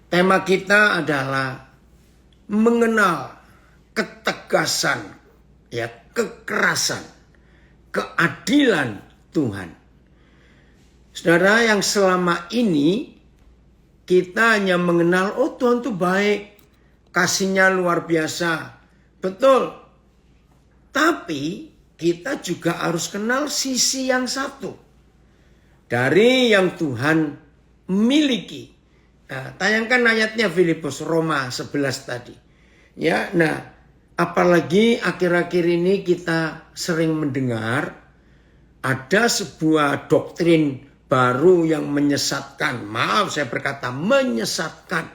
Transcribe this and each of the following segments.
Tema kita adalah mengenal ketegasan, ya, kekerasan, keadilan Tuhan. Saudara, yang selama ini kita hanya mengenal, oh Tuhan itu baik, kasihnya luar biasa. Betul. Tapi kita juga harus kenal sisi yang satu dari yang Tuhan miliki. Nah, tayangkan ayatnya Filipus Roma 11 tadi. Ya, nah, apalagi akhir-akhir ini kita sering mendengar ada sebuah doktrin baru yang menyesatkan. Maaf saya berkata menyesatkan.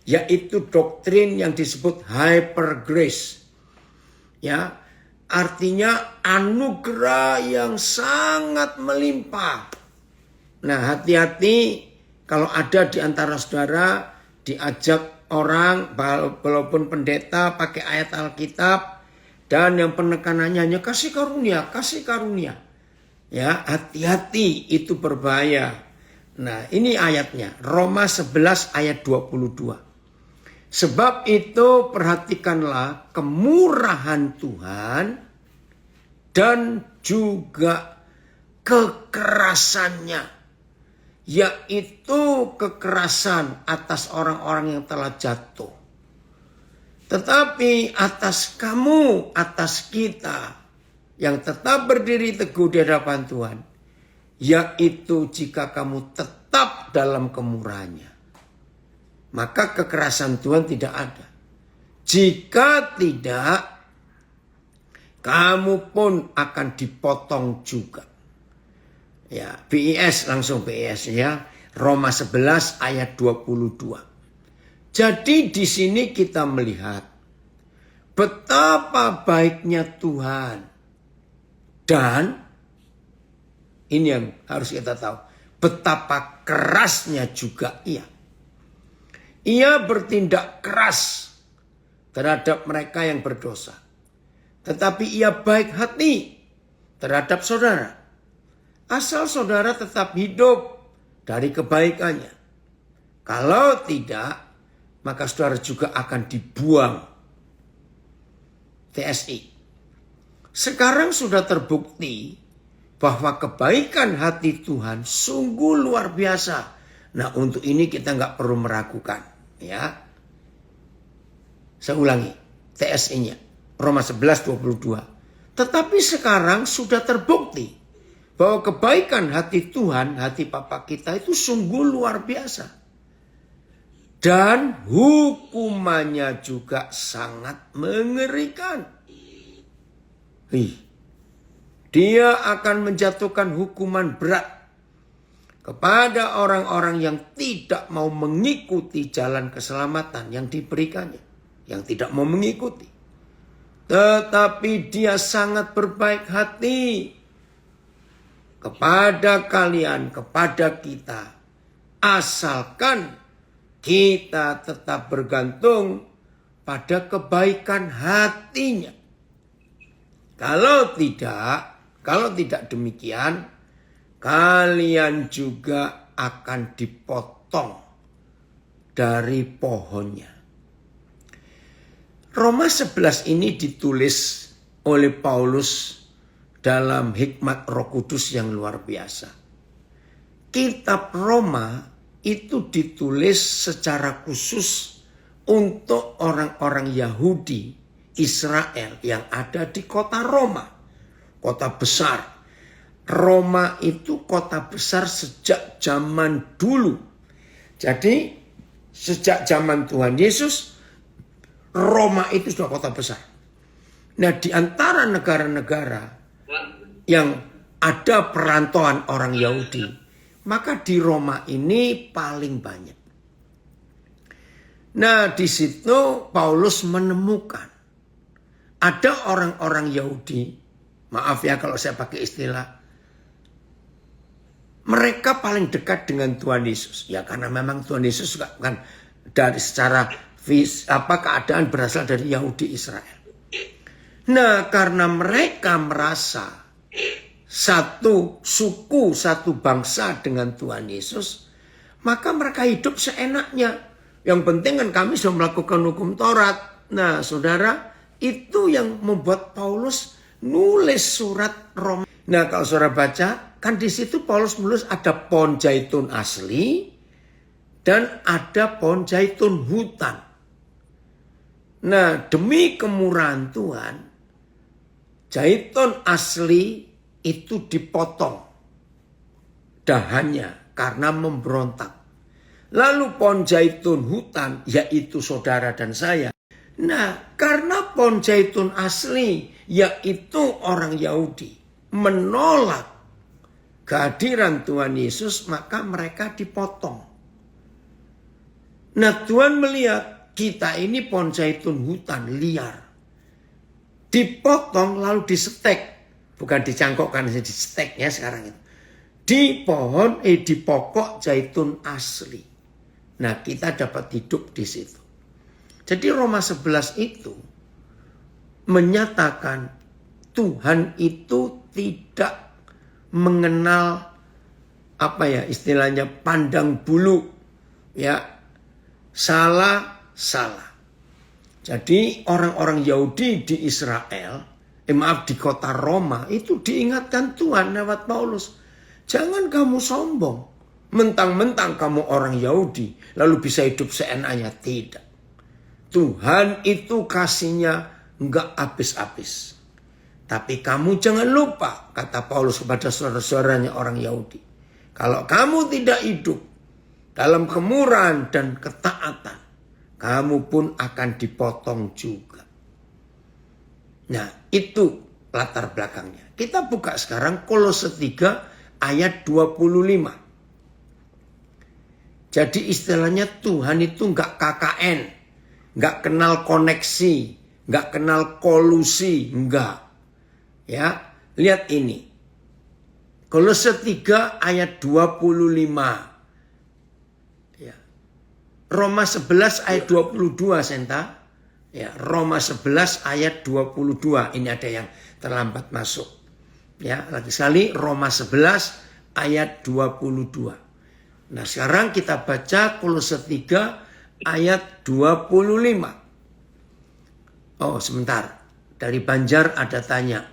Yaitu doktrin yang disebut hyper grace. Ya, artinya anugerah yang sangat melimpah. Nah, hati-hati kalau ada di antara saudara diajak orang walaupun pendeta pakai ayat Alkitab dan yang penekanannya hanya kasih karunia, kasih karunia. Ya, hati-hati, itu berbahaya. Nah, ini ayatnya Roma 11 ayat 22. Sebab itu perhatikanlah kemurahan Tuhan dan juga kekerasannya. Yaitu kekerasan atas orang-orang yang telah jatuh. Tetapi atas kamu, atas kita yang tetap berdiri teguh di hadapan Tuhan. Yaitu jika kamu tetap dalam kemurahannya. Maka kekerasan Tuhan tidak ada. Jika tidak, kamu pun akan dipotong juga. Ya, BIS langsung BIS ya. Roma 11 ayat 22. Jadi di sini kita melihat betapa baiknya Tuhan. Dan ini yang harus kita tahu, betapa kerasnya juga Ia. Ia bertindak keras terhadap mereka yang berdosa. Tetapi Ia baik hati terhadap saudara. Asal saudara tetap hidup dari kebaikannya. Kalau tidak, maka saudara juga akan dibuang. TSI. Sekarang sudah terbukti bahwa kebaikan hati Tuhan sungguh luar biasa. Nah, untuk ini kita nggak perlu meragukan. Ya. Saya ulangi. TSI-nya. Roma 11, 22. Tetapi sekarang sudah terbukti bahwa kebaikan hati Tuhan, hati Bapa kita itu sungguh luar biasa. Dan hukumannya juga sangat mengerikan. Dia akan menjatuhkan hukuman berat kepada orang-orang yang tidak mau mengikuti jalan keselamatan yang diberikannya. Yang tidak mau mengikuti. Tetapi Dia sangat berbaik hati kepada kalian, kepada kita. Asalkan kita tetap bergantung pada kebaikan hatinya. Kalau tidak demikian, kalian juga akan dipotong dari pohonnya. Roma 11 ini ditulis oleh Paulus dalam hikmat Roh Kudus yang luar biasa. Kitab Roma itu ditulis secara khusus untuk orang-orang Yahudi Israel yang ada di kota Roma. Kota besar. Roma itu kota besar sejak zaman dulu. Jadi sejak zaman Tuhan Yesus, Roma itu sudah kota besar. Nah, di antara negara-negara yang ada perantauan orang Yahudi, maka di Roma ini paling banyak. Nah, di situ Paulus menemukan ada orang-orang Yahudi, maaf ya kalau saya pakai istilah, mereka paling dekat dengan Tuhan Yesus. Ya karena memang Tuhan Yesus kan dari secara keadaan berasal dari Yahudi Israel. Nah, karena mereka merasa satu suku, satu bangsa dengan Tuhan Yesus, maka mereka hidup seenaknya. Yang penting kan kami sudah melakukan hukum Taurat. Nah saudara, itu yang membuat Paulus nulis surat Roma. Nah kalau saudara baca, kan di situ Paulus menulis ada pohon zaitun asli dan ada pohon zaitun hutan. Nah demi kemurahan Tuhan, zaitun asli itu dipotong dahannya karena memberontak. Lalu pohon zaitun hutan, yaitu saudara dan saya. Nah, karena pohon zaitun asli, yaitu orang Yahudi, menolak kehadiran Tuhan Yesus, maka mereka dipotong. Nah, Tuhan melihat kita ini pohon zaitun hutan liar. Dipotong lalu disetek. Bukan dicangkokkan, diseteknya sekarang itu. Di pokok zaitun asli. Nah, kita dapat hidup di situ. Jadi Roma 11 itu menyatakan Tuhan itu tidak mengenal istilahnya pandang bulu, ya, salah. Jadi orang-orang Yahudi di Israel, di kota Roma itu diingatkan Tuhan lewat Paulus. Jangan kamu sombong. Mentang-mentang kamu orang Yahudi, lalu bisa hidup seenaknya. Tidak. Tuhan itu kasihnya enggak habis-habis. Tapi kamu jangan lupa, kata Paulus kepada saudara-saudaranya orang Yahudi. Kalau kamu tidak hidup dalam kemurahan dan ketaatan, kamu pun akan dipotong juga. Nah, itu latar belakangnya. Kita buka sekarang Kolose 3 ayat 25. Jadi istilahnya Tuhan itu enggak KKN, enggak kenal koneksi, enggak kenal kolusi, enggak. Ya, lihat ini. Kolose 3 ayat 25. Ya. Roma 11 ayat 22, Senta. Ya, Roma 11 ayat 22. Ini ada yang terlambat masuk. Ya, lagi sekali Roma 11 ayat 22. Nah sekarang kita baca Kolose 3 ayat 25. Oh sebentar, dari Banjar ada tanya.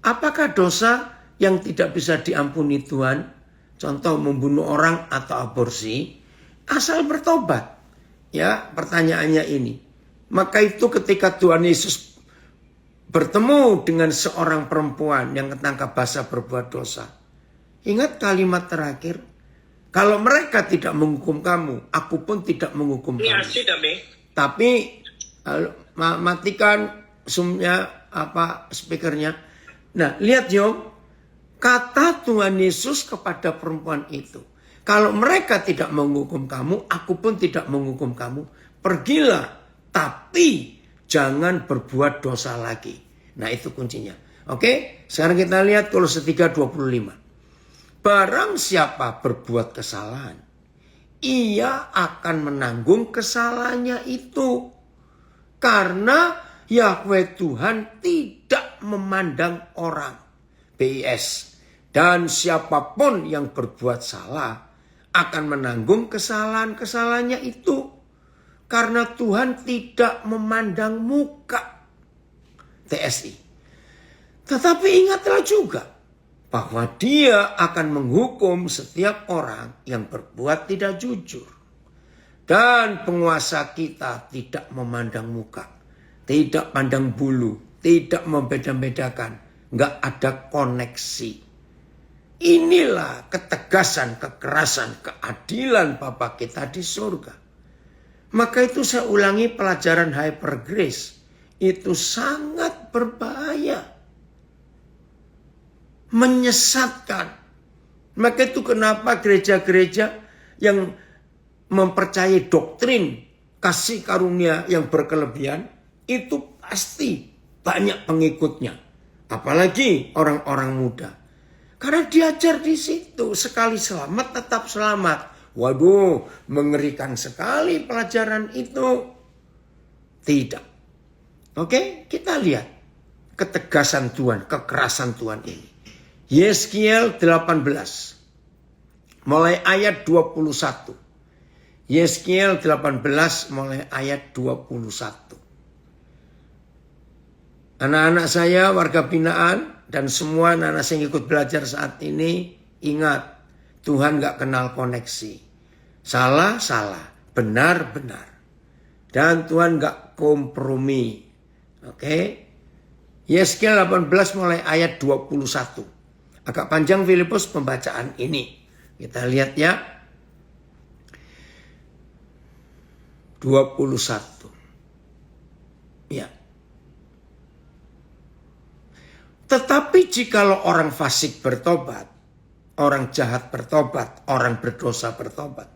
Apakah dosa yang tidak bisa diampuni Tuhan? Contoh membunuh orang atau aborsi. Asal bertobat. Ya pertanyaannya ini. Maka itu ketika Tuhan Yesus bertemu dengan seorang perempuan yang ketangkap basah berbuat dosa. Ingat kalimat terakhir. Kalau mereka tidak menghukum kamu, aku pun tidak menghukum kamu. Tapi matikan zoomnya speakernya. Nah, lihat kata Tuhan Yesus kepada perempuan itu. Kalau mereka tidak menghukum kamu, aku pun tidak menghukum kamu. Pergilah, tapi jangan berbuat dosa lagi. Nah, itu kuncinya. Oke, sekarang kita lihat Kolose 3:25. Barang siapa berbuat kesalahan, ia akan menanggung kesalahannya itu. Karena Yahweh Tuhan tidak memandang orang. BIS. Dan siapapun yang berbuat salah akan menanggung kesalahan-kesalahannya itu. Karena Tuhan tidak memandang muka. TSI. Tetapi ingatlah juga bahwa dia akan menghukum setiap orang yang berbuat tidak jujur. Dan penguasa kita tidak memandang muka. Tidak pandang bulu. Tidak membeda-bedakan. Nggak ada koneksi. Inilah ketegasan, kekerasan, keadilan Bapa kita di surga. Maka itu saya ulangi pelajaran Hyper Grace. Itu sangat berbahaya. Menyesatkan. Maka itu kenapa gereja-gereja yang mempercayai doktrin kasih karunia yang berkelebihan itu pasti banyak pengikutnya. Apalagi orang-orang muda. Karena diajar di situ sekali selamat tetap selamat. Waduh, mengerikan sekali pelajaran itu. Tidak. Oke, kita lihat ketegasan Tuhan, kekerasan Tuhan ini. Yeskiel 18. Mulai ayat 21. Yeskiel 18 mulai ayat 21. Anak-anak saya warga binaan dan semua anak-anak yang ikut belajar saat ini, ingat, Tuhan gak kenal koneksi. Salah, benar. Dan Tuhan gak kompromi. Oke? Yeskiel 18 mulai ayat 21. Agak panjang Filipus pembacaan ini. Kita lihat ya. 21. Ya. Tetapi jikalau orang fasik bertobat, orang jahat bertobat, orang berdosa bertobat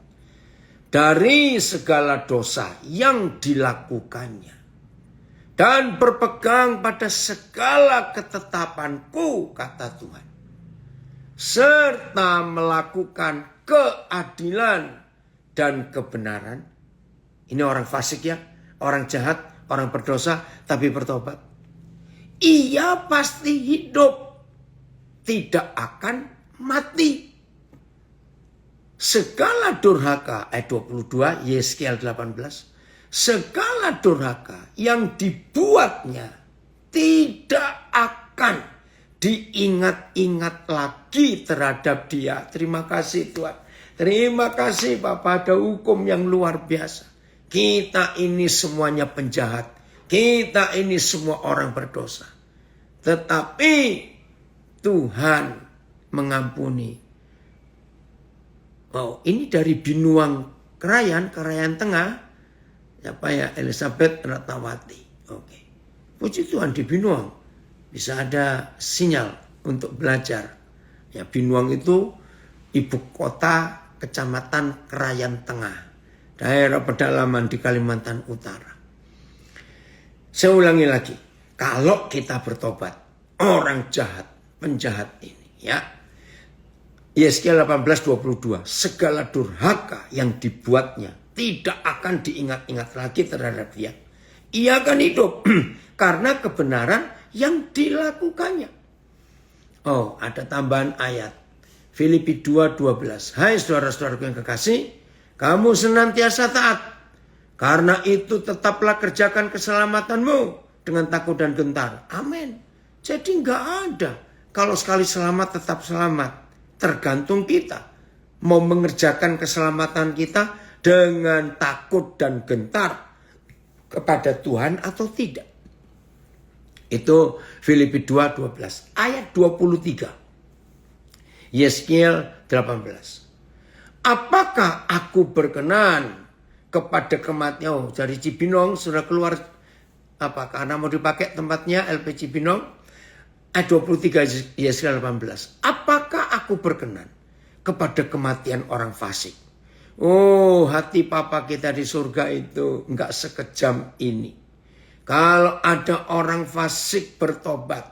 dari segala dosa yang dilakukannya dan berpegang pada segala ketetapanku, kata Tuhan, serta melakukan keadilan dan kebenaran. Ini orang fasik ya, orang jahat, orang berdosa tapi bertobat. Ia pasti hidup, tidak akan mati. Segala durhaka, ayat 22, Yeskiel 18. Segala durhaka yang dibuatnya tidak akan diingat-ingat lagi terhadap dia. Terima kasih Tuhan. Terima kasih Bapak, ada hukum yang luar biasa. Kita ini semuanya penjahat. Kita ini semua orang berdosa. Tetapi Tuhan mengampuni. Oh, ini dari Binuang Krayan Tengah. Siapa ya? Elizabeth Ratnawati. Oke. Puji Tuhan di Binuang. Bisa ada sinyal untuk belajar. Ya, Binuang itu ibu kota Kecamatan Krayan Tengah. Daerah pedalaman di Kalimantan Utara. Saya ulangi lagi, kalau kita bertobat, orang jahat, penjahat ini ya. Yeskiel 18:22, segala durhaka yang dibuatnya tidak akan diingat-ingat lagi terhadap dia. Ia akan hidup karena kebenaran yang dilakukannya. Oh, ada tambahan ayat. Filipi 2:12. Hai saudara-saudaraku yang kekasih, kamu senantiasa taat. Karena itu tetaplah kerjakan keselamatanmu dengan takut dan gentar. Amin. Jadi nggak ada. Kalau sekali selamat tetap selamat. Tergantung kita. Mau mengerjakan keselamatan kita dengan takut dan gentar kepada Tuhan atau tidak. Itu Filipi 2:12. Ayat 23. Yeskiel 18. Apakah aku berkenan kepada kematian? Dari Cibinong sudah keluar apa? Karena mau dipakai tempatnya LP Cibinong. Ayat 23 Yeskiel 18. Apakah aku berkenan kepada kematian orang fasik? Oh, hati Papa kita di surga itu enggak sekejam ini. Kalau ada orang fasik bertobat,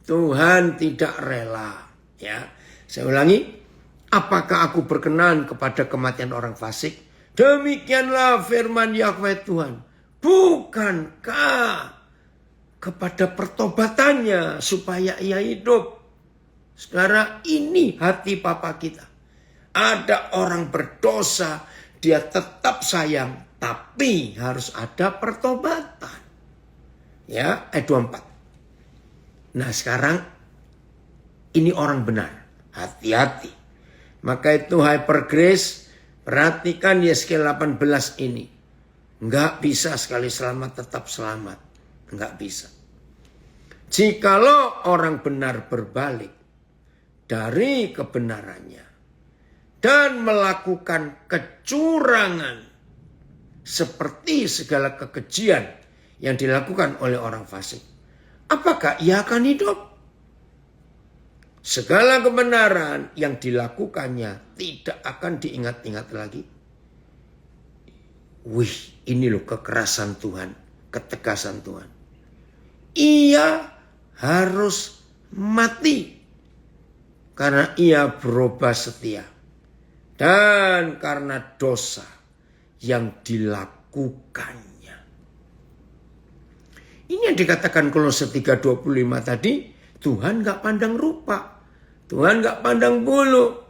Tuhan tidak rela. Ya, saya ulangi. Apakah aku berkenan kepada kematian orang fasik? Demikianlah firman Yahweh Tuhan. Bukankah kepada pertobatannya supaya ia hidup? Saudara, ini hati Papa kita. Ada orang berdosa, dia tetap sayang, tapi harus ada pertobatan. Ya, ayat 24. Nah sekarang ini orang benar. Hati-hati. Maka itu Hyper Grace, perhatikan Yeskiel 18 ini. Enggak bisa sekali selamat tetap selamat. Enggak bisa. Jikalau orang benar berbalik dari kebenarannya dan melakukan kecurangan seperti segala kekejian yang dilakukan oleh orang fasik, apakah ia akan hidup? Segala kebenaran yang dilakukannya tidak akan diingat-ingat lagi. Wih, ini loh kekerasan Tuhan, ketegasan Tuhan. Ia harus mati karena ia berubah setia dan karena dosa yang dilakukannya. Ini yang dikatakan Kolose 3:25 tadi, Tuhan gak pandang rupa, Tuhan gak pandang bulu.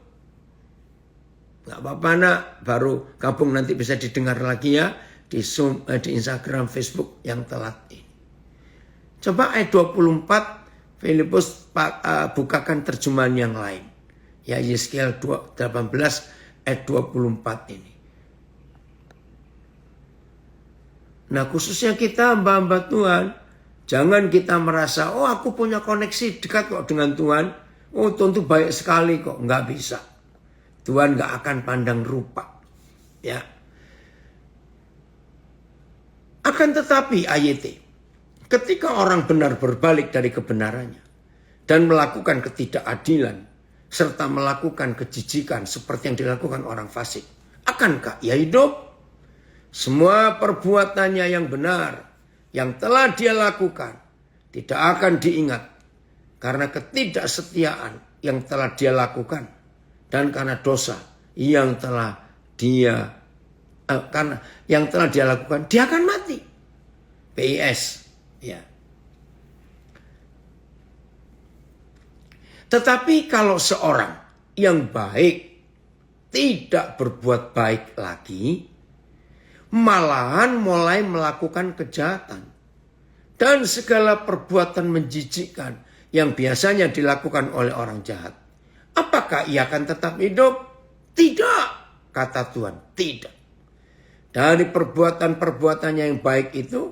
Nggak apa-apa nak, baru gabung nanti bisa didengar lagi ya di Zoom, di Instagram, Facebook yang telat ini. Coba ayat 24, Filipus bukakan terjemahan yang lain. Ya, Yeskiel 18 ayat 24 ini. Nah, khususnya kita hamba-hamba Tuhan, jangan kita merasa, oh aku punya koneksi dekat kok dengan Tuhan. Oh tentu baik sekali kok. Nggak bisa. Tuhan nggak akan pandang rupa. Ya. Akan tetapi ayat ketika orang benar berbalik dari kebenarannya dan melakukan ketidakadilan serta melakukan kejijikan seperti yang dilakukan orang fasik, akankah ia hidup? Semua perbuatannya yang benar yang telah dia lakukan tidak akan diingat karena ketidaksetiaan yang telah dia lakukan dan karena dosa yang telah dia lakukan, dia akan mati. PIS, ya. Tetapi kalau seorang yang baik tidak berbuat baik lagi, malahan mulai melakukan kejahatan dan segala perbuatan menjijikkan yang biasanya dilakukan oleh orang jahat, apakah ia akan tetap hidup? Tidak, kata Tuhan, tidak. Dari perbuatan-perbuatannya yang baik itu,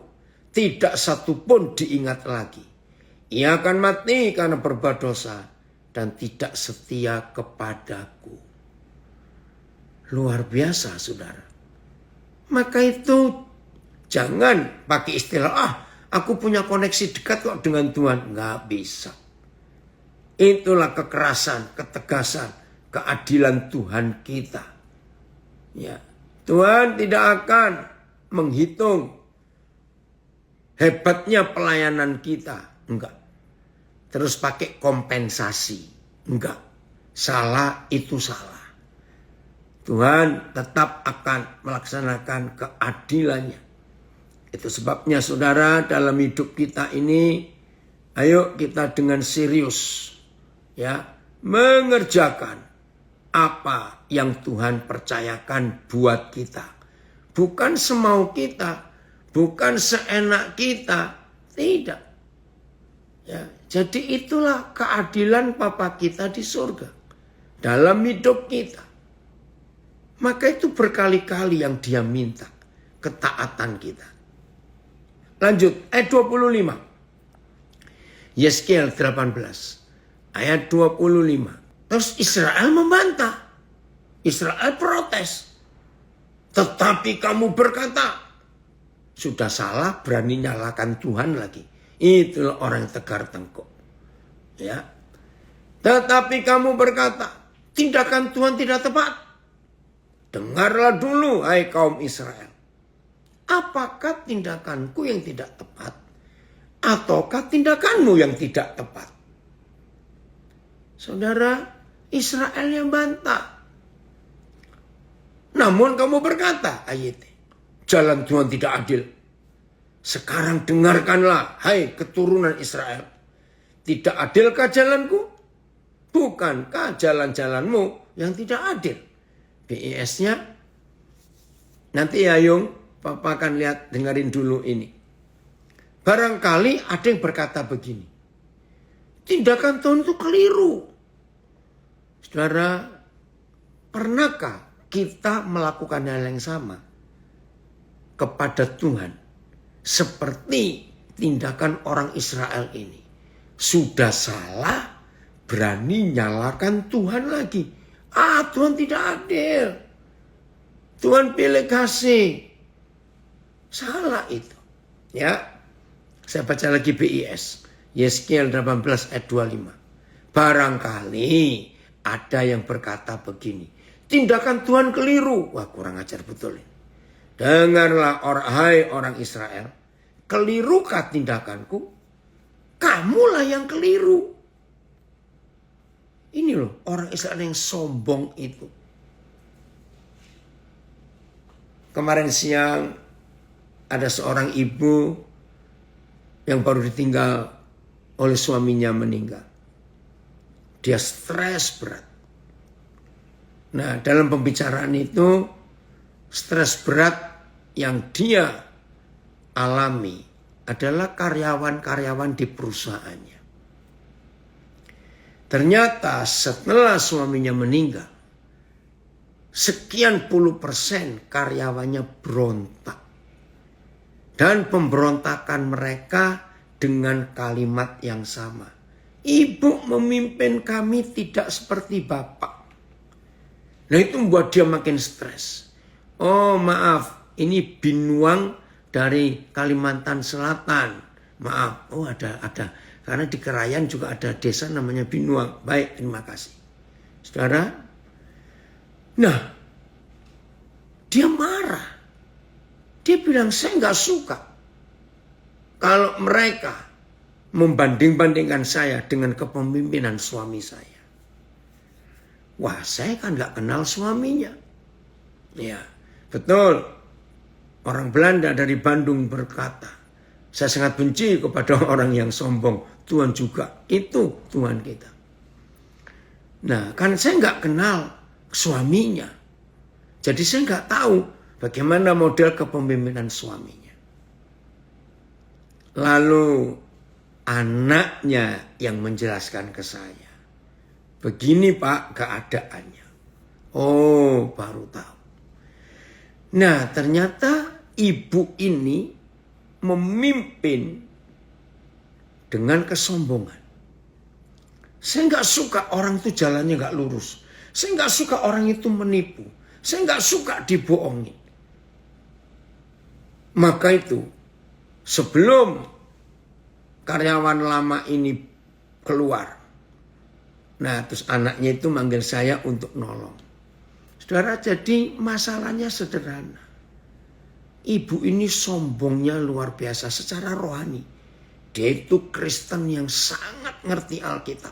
tidak satu pun diingat lagi. Ia akan mati karena berbuat dosa dan tidak setia kepadaku. Luar biasa, saudara. Maka itu jangan pakai istilah, aku punya koneksi dekat kok dengan Tuhan. Nggak bisa. Itulah kekerasan, ketegasan, keadilan Tuhan kita. Ya. Tuhan tidak akan menghitung hebatnya pelayanan kita. Enggak. Terus pakai kompensasi. Enggak. Salah itu salah. Tuhan tetap akan melaksanakan keadilannya. Itu sebabnya saudara, dalam hidup kita ini, ayo kita dengan serius ya mengerjakan apa yang Tuhan percayakan buat kita. Bukan semau kita, bukan seenak kita, tidak. Ya, jadi itulah keadilan Bapa kita di surga dalam hidup kita. Maka itu berkali-kali yang dia minta, ketaatan kita. Lanjut, ayat 25. Yeskiel 18, ayat 25. Terus Israel membantah. Israel protes. Tetapi kamu berkata, sudah salah berani nyalakan Tuhan lagi. Itulah orang yang tegar tengkuk. Ya. Tetapi kamu berkata, tindakan Tuhan tidak tepat. Dengarlah dulu, hai kaum Israel. Apakah tindakanku yang tidak tepat? Ataukah tindakanmu yang tidak tepat? Saudara, Israel yang bantah. Namun kamu berkata, ayat, jalan Tuhan tidak adil. Sekarang dengarkanlah, hai keturunan Israel. Tidak adilkah jalanku? Bukankah jalan-jalanmu yang tidak adil? BIS-nya, nanti ya Yung, Papa akan lihat, dengerin dulu ini. Barangkali ada yang berkata begini. Tindakan Tuhan itu keliru. Saudara, pernahkah kita melakukan hal yang sama kepada Tuhan seperti tindakan orang Israel ini? Sudah salah, berani nyalakan Tuhan lagi. Tuhan tidak adil. Tuhan pilih kasih. Salah itu. Ya, saya baca lagi BIS. Yeskiel 18 ayat 25. Barangkali ada yang berkata begini. Tindakan Tuhan keliru. Wah, kurang ajar betul ini. Dengarlah hai orang Israel. Kelirukah tindakanku? Kamulah yang keliru. Ini loh orang Israel yang sombong itu. Kemarin siang ada seorang ibu yang baru ditinggal oleh suaminya meninggal. Dia stres berat. Nah, dalam pembicaraan itu, stres berat yang dia alami adalah karyawan-karyawan di perusahaannya. Ternyata setelah suaminya meninggal, sekian puluh % karyawannya berontak. Dan pemberontakan mereka dengan kalimat yang sama. Ibu memimpin kami tidak seperti bapak. Nah, itu membuat dia makin stres. Oh maaf, ini Binuang dari Kalimantan Selatan. Maaf, oh ada. Karena di Kerayan juga ada desa namanya Binuang. Baik, terima kasih. Saudara, nah, dia marah. Dia bilang, saya nggak suka kalau mereka membanding-bandingkan saya dengan kepemimpinan suami saya. Wah, saya kan nggak kenal suaminya. Ya, betul. Orang Belanda dari Bandung berkata, saya sangat benci kepada orang yang sombong. Tuhan juga, itu Tuhan kita. Nah, kan saya nggak kenal suaminya. Jadi saya nggak tahu bagaimana model kepemimpinan suaminya. Lalu anaknya yang menjelaskan ke saya. Begini Pak keadaannya. Oh, baru tahu. Nah, ternyata ibu ini memimpin dengan kesombongan. Saya nggak suka orang itu jalannya nggak lurus. Saya nggak suka orang itu menipu. Saya nggak suka dibohongi. Maka itu, sebelum karyawan lama ini keluar, nah terus anaknya itu manggil saya untuk nolong. Saudara, jadi masalahnya sederhana. Ibu ini sombongnya luar biasa secara rohani. Dia itu Kristen yang sangat ngerti Alkitab.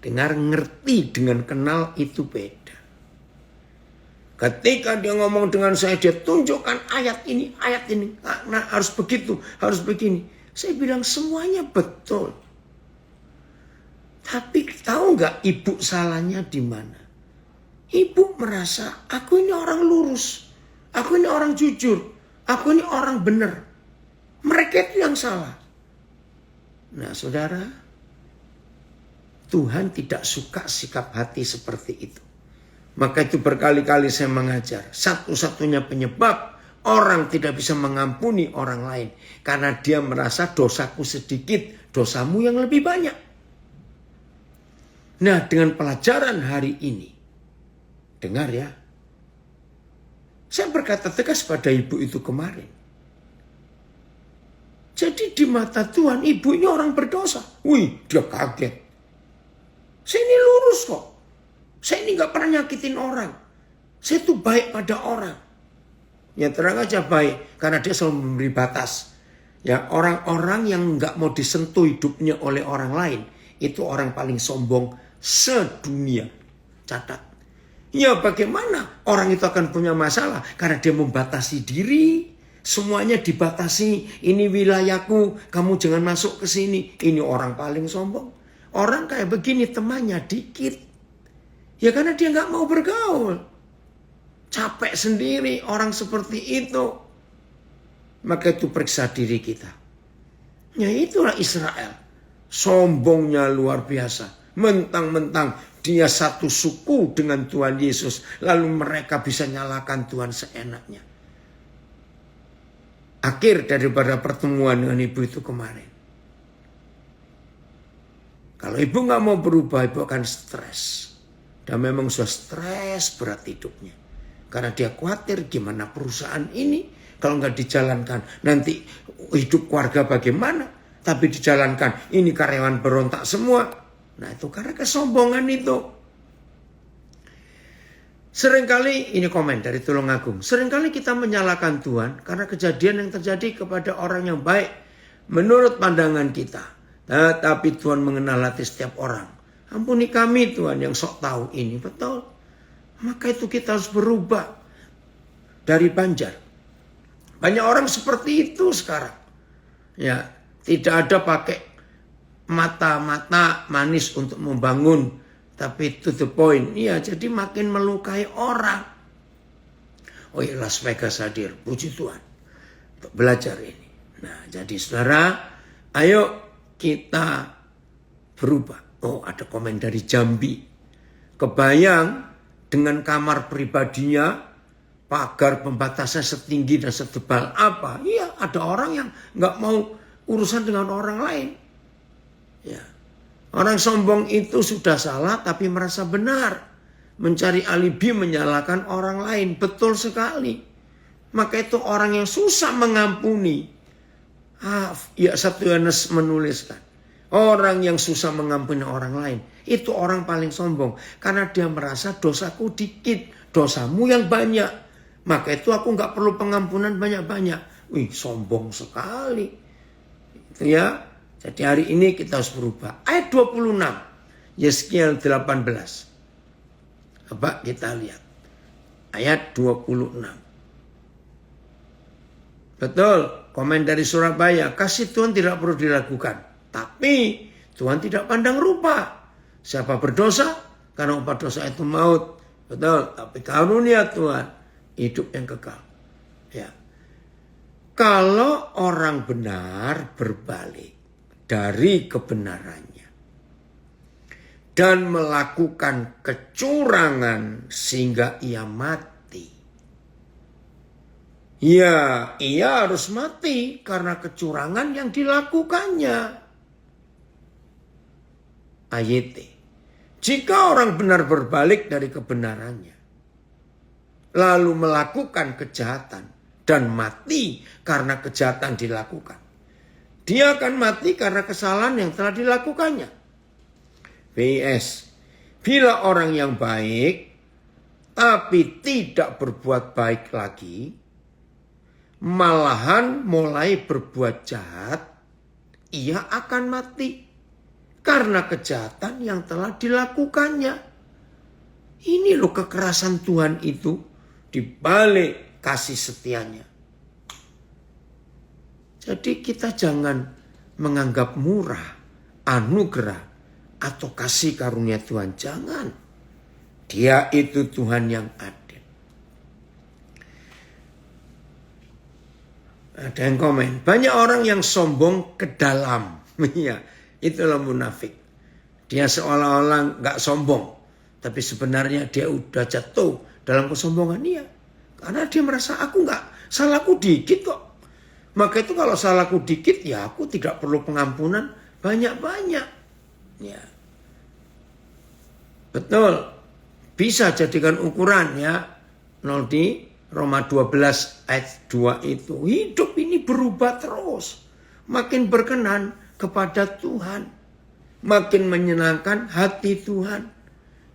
Dengar, ngerti dengan kenal itu beda. Ketika dia ngomong dengan saya, dia tunjukkan ayat ini. Nah, harus begitu, harus begini. Saya bilang semuanya betul. Tapi tahu nggak ibu salahnya di mana? Ibu merasa aku ini orang lurus, aku ini orang jujur, aku ini orang benar. Mereka itu yang salah. Nah, saudara, Tuhan tidak suka sikap hati seperti itu. Maka itu berkali-kali saya mengajar. Satu-satunya penyebab orang tidak bisa mengampuni orang lain. Karena dia merasa dosaku sedikit, dosamu yang lebih banyak. Nah, dengan pelajaran hari ini. Dengar ya. Saya berkata tegas pada ibu itu kemarin. Jadi di mata Tuhan, ibu ini orang berdosa. Wih, dia kaget. Saya ini lurus kok. Saya ini gak pernah nyakitin orang. Saya itu baik pada orang. Ya terang aja baik. Karena dia selalu memberi batas. Ya, orang-orang yang gak mau disentuh hidupnya oleh orang lain. Itu orang paling sombong sedunia. Catat. Ya bagaimana orang itu akan punya masalah. Karena dia membatasi diri. Semuanya dibatasi. Ini wilayahku. Kamu jangan masuk ke sini. Ini orang paling sombong. Orang kayak begini temannya dikit. Ya karena dia gak mau bergaul. Capek sendiri orang seperti itu. Maka itu periksa diri kita. Ya itulah Israel. Sombongnya luar biasa. Mentang-mentang dia satu suku dengan Tuhan Yesus. Lalu mereka bisa nyalakan Tuhan seenaknya. Akhir daripada pertemuan dengan ibu itu kemarin. Kalau ibu gak mau berubah, ibu akan stres. Dan memang sudah stres berat hidupnya. Karena dia khawatir gimana perusahaan ini. Kalau gak dijalankan, nanti hidup keluarga bagaimana. Tapi dijalankan, ini karyawan berontak semua. Nah itu karena kesombongan itu. Seringkali, ini komen dari Tulungagung. Seringkali kita menyalahkan Tuhan karena kejadian yang terjadi kepada orang yang baik. Menurut pandangan kita. Tetapi Tuhan mengenal hati setiap orang. Ampuni kami Tuhan yang sok tahu ini. Betul. Maka itu kita harus berubah. Dari Banjar. Banyak orang seperti itu sekarang. Ya, tidak ada pakai mata-mata manis untuk membangun tapi to the point. Iya, jadi makin melukai orang. Oh ya, Las Vegas hadir, puji Tuhan, untuk belajar ini. Nah, jadi saudara, ayo kita berubah. Oh, ada komen dari Jambi. Kebayang dengan kamar pribadinya, pagar pembatasnya setinggi dan setebal apa? Iya, ada orang yang nggak mau urusan dengan orang lain. Ya, orang sombong itu sudah salah tapi merasa benar. Mencari alibi menyalahkan orang lain. Betul sekali. Maka itu orang yang susah mengampuni. Ya, 1 Yohanes menuliskan. Orang yang susah mengampuni orang lain. Itu orang paling sombong. Karena dia merasa dosaku dikit. Dosamu yang banyak. Maka itu aku nggak perlu pengampunan banyak-banyak. Wih, sombong sekali. Itu ya. Jadi hari ini kita harus berubah. Ayat 26. Yeskiel 18. Coba kita lihat. Ayat 26. Betul. Komen dari Surabaya. Kasih Tuhan tidak perlu diragukan. Tapi Tuhan tidak pandang rupa. Siapa berdosa? Karena upah dosa itu maut. Betul. Tapi karunia Tuhan hidup yang kekal. Ya. Kalau orang benar berbalik dari kebenarannya dan melakukan kecurangan sehingga ia mati. Ya, ia harus mati karena kecurangan yang dilakukannya. Ayat. Jika orang benar berbalik dari kebenarannya, lalu melakukan kejahatan dan mati karena kejahatan dilakukan, dia akan mati karena kesalahan yang telah dilakukannya. PS. Bila orang yang baik tapi tidak berbuat baik lagi, malahan mulai berbuat jahat, ia akan mati karena kejahatan yang telah dilakukannya. Ini loh kekerasan Tuhan itu di balik kasih setianya. Jadi kita jangan menganggap murah, anugerah, atau kasih karunia Tuhan. Jangan. Dia itu Tuhan yang adil. Ada yang komen. Banyak orang yang sombong ke dalam. Iya, itulah munafik. Dia seolah-olah gak sombong. Tapi sebenarnya dia udah jatuh dalam kesombongan dia. Karena dia merasa aku gak, salahku dikit kok. Maka itu kalau salahku dikit, ya aku tidak perlu pengampunan banyak-banyak. Ya. Betul. Bisa jadikan ukuran ya. Di Roma 12 ayat 2 itu. Hidup ini berubah terus. Makin berkenan kepada Tuhan. Makin menyenangkan hati Tuhan.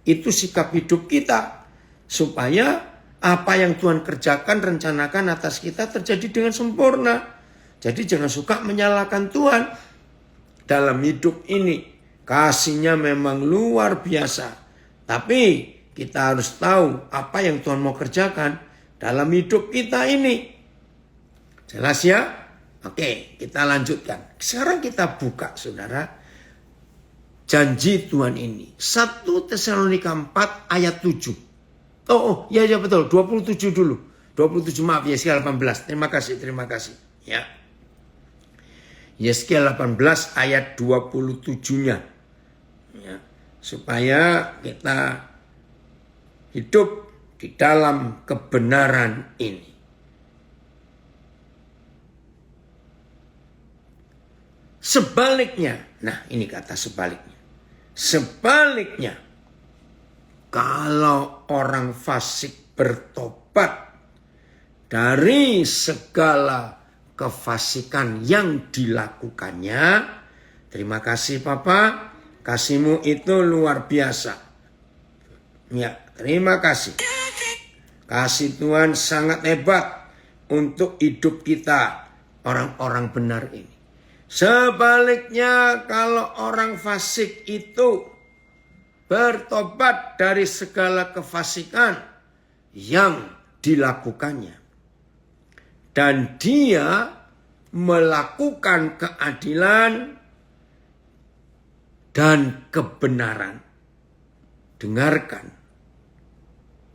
Itu sikap hidup kita. Supaya apa yang Tuhan kerjakan, rencanakan atas kita terjadi dengan sempurna. Jadi jangan suka menyalahkan Tuhan. Dalam hidup ini kasih-Nya memang luar biasa. Tapi kita harus tahu apa yang Tuhan mau kerjakan dalam hidup kita ini. Jelas ya? Oke, kita lanjutkan. Sekarang kita buka saudara. Janji Tuhan ini. 1 Tesalonika 4 ayat 7. Oh, ya betul. 27 dulu. 27 maaf, Yeskiel 18. Terima kasih. Ya. Yeskiel 18 ayat 27-nya. Ya. Supaya kita hidup di dalam kebenaran ini. Sebaliknya. Nah, ini kata sebaliknya. Sebaliknya. Kalau orang fasik bertobat dari segala kefasikan yang dilakukannya, terima kasih Papa, kasih-Mu itu luar biasa. Ya, terima kasih. Kasih Tuhan sangat hebat untuk hidup kita, orang-orang benar ini. Sebaliknya kalau orang fasik itu bertobat dari segala kefasikan yang dilakukannya. Dan dia melakukan keadilan dan kebenaran. Dengarkan,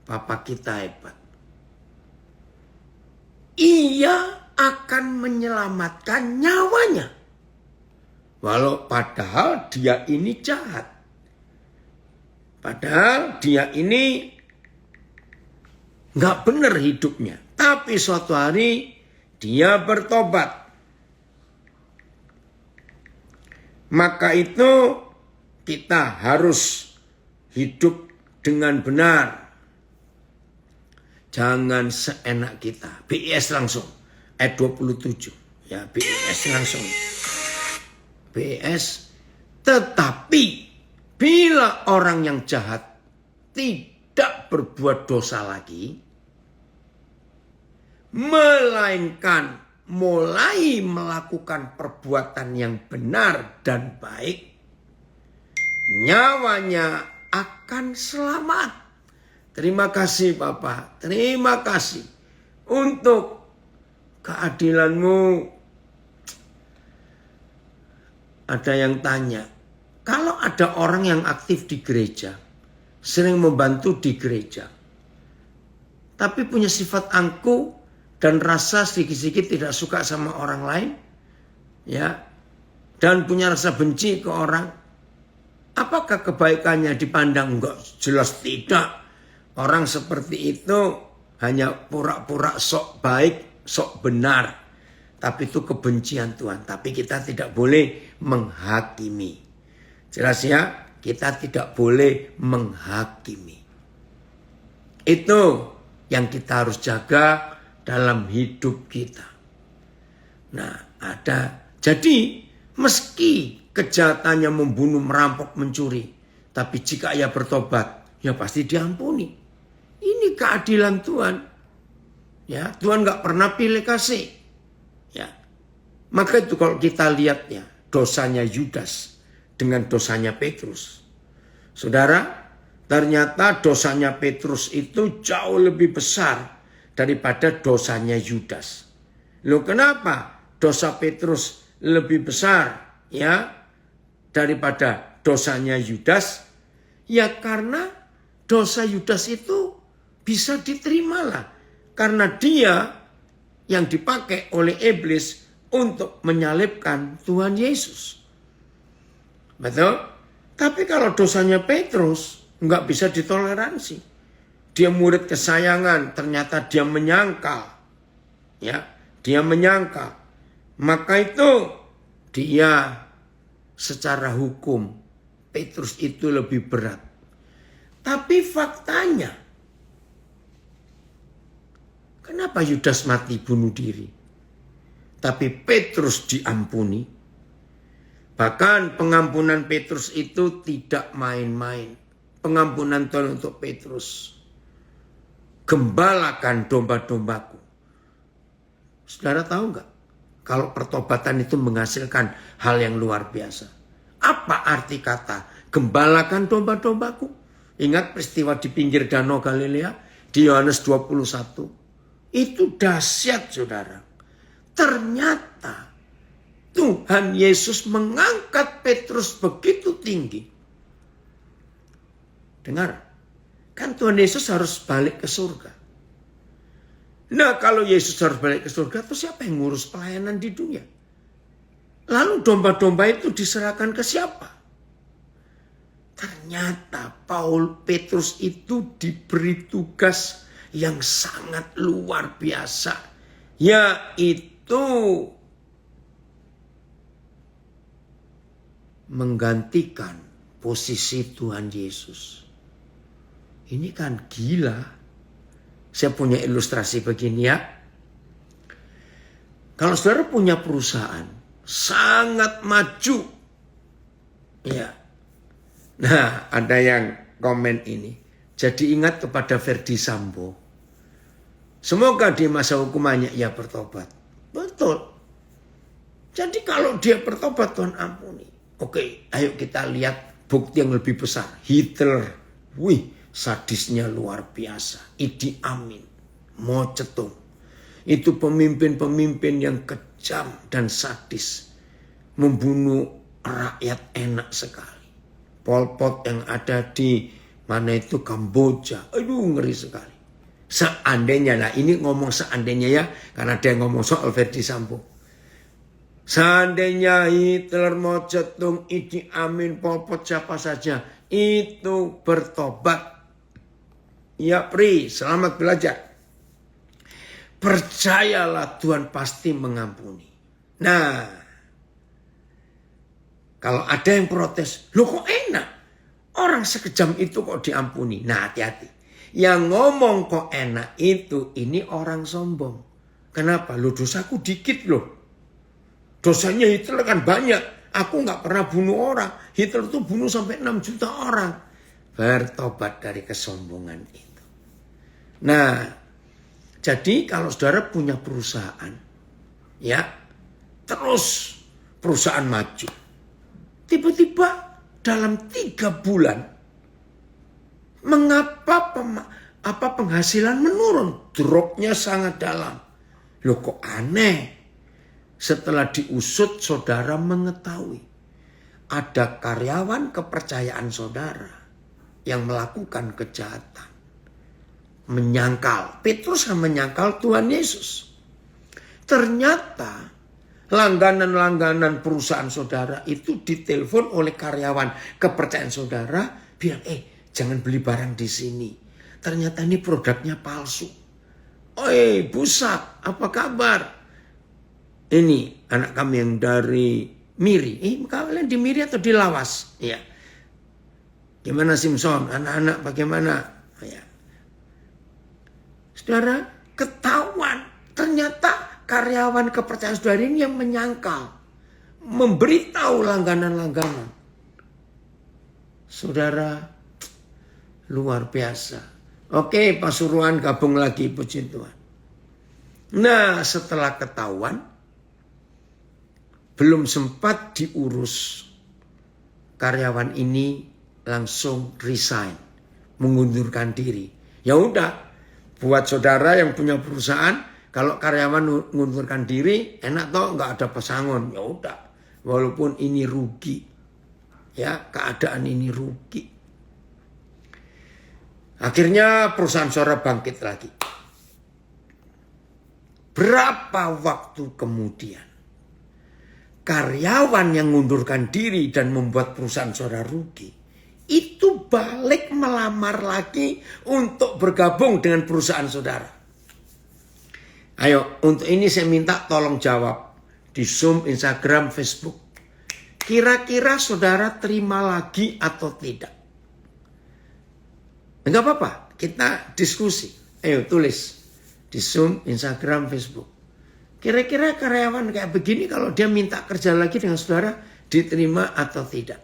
Papa kita hebat. Ia akan menyelamatkan nyawanya. Walau padahal dia ini jahat. Padahal dia ini nggak benar hidupnya. Tapi suatu hari dia bertobat. Maka itu kita harus hidup dengan benar. Jangan seenak kita. BIS langsung. Ayat 27. Ya, BIS langsung. BIS. Tetapi bila orang yang jahat tidak berbuat dosa lagi, melainkan mulai melakukan perbuatan yang benar dan baik, nyawanya akan selamat. Terima kasih Bapak, terima kasih untuk keadilanmu. Ada yang tanya, kalau ada orang yang aktif di gereja, sering membantu di gereja, tapi punya sifat angkuh dan rasa sedikit-sedikit tidak suka sama orang lain, ya, dan punya rasa benci ke orang, apakah kebaikannya dipandang? Enggak, jelas tidak. Orang seperti itu hanya pura-pura sok baik, sok benar. Tapi itu kebencian Tuhan. Tapi kita tidak boleh menghakimi. Jelas ya, kita tidak boleh menghakimi. Itu yang kita harus jaga dalam hidup kita. Nah, ada. Jadi, meski kejahatannya membunuh, merampok, mencuri, tapi jika ia bertobat, ya pasti diampuni. Ini keadilan Tuhan. Ya, Tuhan gak pernah pilih kasih. Ya. Maka itu kalau kita lihat ya, dosanya Yudas dengan dosanya Petrus. Saudara, ternyata dosanya Petrus itu jauh lebih besar daripada dosanya Yudas. Loh, kenapa dosa Petrus lebih besar ya daripada dosanya Yudas? Ya karena dosa Yudas itu bisa diterimalah karena dia yang dipakai oleh iblis untuk menyalibkan Tuhan Yesus. Betul? Tapi kalau dosanya Petrus nggak bisa ditoleransi. Dia murid kesayangan, ternyata dia menyangkal. Ya, dia menyangkal. Maka itu dia secara hukum Petrus itu lebih berat. Tapi faktanya, kenapa Yudas mati bunuh diri? Tapi Petrus diampuni. Bahkan pengampunan Petrus itu tidak main-main. Pengampunan Tuhan untuk Petrus. Gembalakan domba-dombaku. Saudara tahu nggak? Kalau pertobatan itu menghasilkan hal yang luar biasa. Apa arti kata gembalakan domba-dombaku? Ingat peristiwa di pinggir Danau Galilea di Yohanes 21. Itu dahsyat saudara. Ternyata Tuhan Yesus mengangkat Petrus begitu tinggi. Dengar, kan Tuhan Yesus harus balik ke surga. Nah kalau Yesus harus balik ke surga, terus siapa yang ngurus pelayanan di dunia? Lalu domba-domba itu diserahkan ke siapa? Ternyata Petrus itu diberi tugas yang sangat luar biasa. Yaitu menggantikan posisi Tuhan Yesus. Ini kan gila. Saya punya ilustrasi begini ya. Kalau saudara punya perusahaan sangat maju. Ya. Nah, ada yang komen ini. Jadi ingat kepada Ferdi Sambo. Semoga di masa hukumannya ia bertobat. Betul. Jadi kalau dia bertobat Tuhan ampuni. Oke, ayo kita lihat bukti yang lebih besar. Hitler. Wih, sadisnya luar biasa. Idi Amin. Mao Zedong. Itu pemimpin-pemimpin yang kejam dan sadis. Membunuh rakyat enak sekali. Pol Pot yang ada di Mana itu Kamboja. Aduh, ngeri sekali. Seandainya, nah ini ngomong seandainya ya, karena dia ngomong soal Verdi Sambo. Seandainya Hitler, Mao Zedong, Idi Amin, Pol Pot, siapa saja itu bertobat. Ya Pri, selamat belajar. Percayalah Tuhan pasti mengampuni. Nah, kalau ada yang protes, loh kok enak? Orang sekejam itu kok diampuni. Nah, hati-hati. Yang ngomong kok enak itu, ini orang sombong. Kenapa? Loh dosaku dikit loh. Dosanya Hitler kan banyak. Aku gak pernah bunuh orang. Hitler tuh bunuh sampai 6 juta orang. Bertobat dari kesombongan itu. Nah, jadi kalau saudara punya perusahaan, ya, terus perusahaan maju. Tiba-tiba dalam 3 bulan, mengapa penghasilan menurun? Dropnya sangat dalam. Loh kok aneh? Setelah diusut, saudara mengetahui ada karyawan kepercayaan saudara yang melakukan kejahatan. Menyangkal. Petrus menyangkal Tuhan Yesus. Ternyata langganan-langganan perusahaan saudara itu ditelepon oleh karyawan kepercayaan saudara. Bilang, jangan beli barang di sini. Ternyata ini produknya palsu. Oi, Busak, apa kabar? Ini anak kami yang dari Miri. Kalian di Miri atau di Lawas? Ya. Gimana Simpson? Anak-anak bagaimana? Ya. Saudara, ketahuan. Ternyata karyawan kepercayaan saudara ini yang menyangkal. Memberitahu langganan-langganan. Saudara, luar biasa. Oke, Pasuruan gabung lagi, puji Tuhan. Nah, setelah ketahuan, belum sempat diurus, karyawan ini langsung resign, mengundurkan diri. Ya udah, buat saudara yang punya perusahaan, kalau karyawan mengundurkan diri, enak toh, nggak ada pesangon. Ya udah, walaupun ini rugi, ya keadaan ini rugi. Akhirnya perusahaan saudara bangkit lagi. Berapa waktu kemudian, karyawan yang mengundurkan diri dan membuat perusahaan saudara rugi, itu balik melamar lagi untuk bergabung dengan perusahaan saudara. Ayo, untuk ini saya minta tolong jawab di Zoom, Instagram, Facebook. Kira-kira saudara terima lagi atau tidak? Enggak apa-apa, kita diskusi. Ayo tulis di Zoom, Instagram, Facebook. Kira-kira karyawan kayak begini kalau dia minta kerja lagi dengan saudara, diterima atau tidak?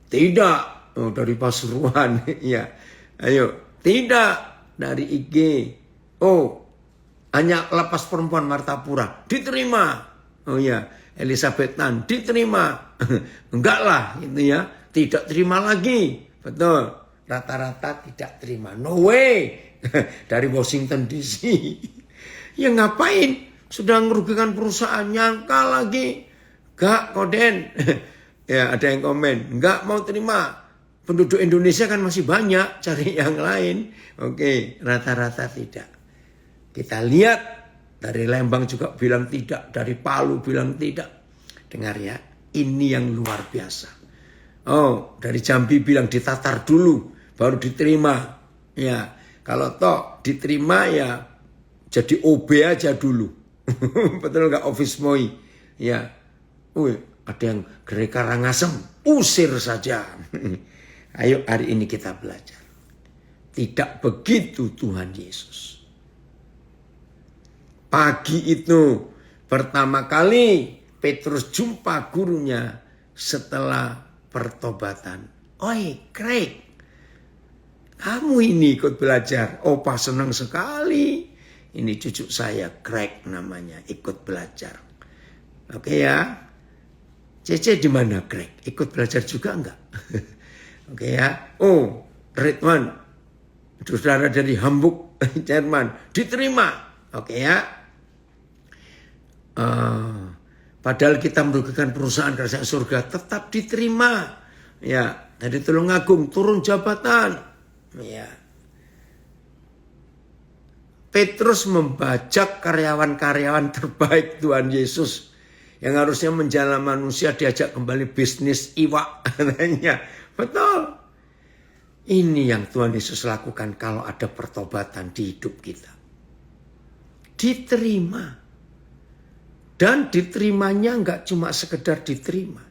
Tidak. Oh, dari Pasuruan. Ya. Ayo. Tidak. Dari IG. Oh, hanya lapas perempuan Martapura. Diterima. Oh ya. Elizabeth Tan. Diterima. Enggak lah. Gitu ya. Tidak terima lagi. Betul. Rata-rata tidak terima. No way. Dari Washington DC. Ya ngapain? Sudah merugikan perusahaan, nyangka lagi. Gak, Koden. Ya ada yang komen, enggak mau terima. Penduduk Indonesia kan masih banyak, cari yang lain. Oke, rata-rata tidak. Kita lihat, dari Lembang juga bilang tidak, dari Palu bilang tidak. Dengar ya, ini yang luar biasa. Oh, dari Jambi bilang ditatar dulu, baru diterima. Ya, kalau toh diterima ya jadi OB aja dulu. Betul nggak, office boy? Ya, ada yang Gerai Karangasem, usir saja. Ayo hari ini kita belajar. Tidak begitu Tuhan Yesus. Pagi itu pertama kali Petrus jumpa gurunya setelah pertobatan. Oi, Craig, kamu ini ikut belajar. Opa senang sekali. Ini cucu saya, Craig namanya, ikut belajar. Oke ya. Cece di mana, Craig? Ikut belajar juga enggak? Oke ya. Oh, Ridwan, saudara dari Hamburg, Jerman, diterima. Oke ya. Padahal kita merugikan perusahaan kerajaan surga, tetap diterima. Ya, Dari Tulungagung turun jabatan. Ya. Petrus membajak karyawan-karyawan terbaik Tuhan Yesus. Yang harusnya menjalan manusia diajak kembali bisnis iwak. Betul. Ini yang Tuhan Yesus lakukan kalau ada pertobatan di hidup kita. Diterima. Dan diterimanya enggak cuma sekedar diterima.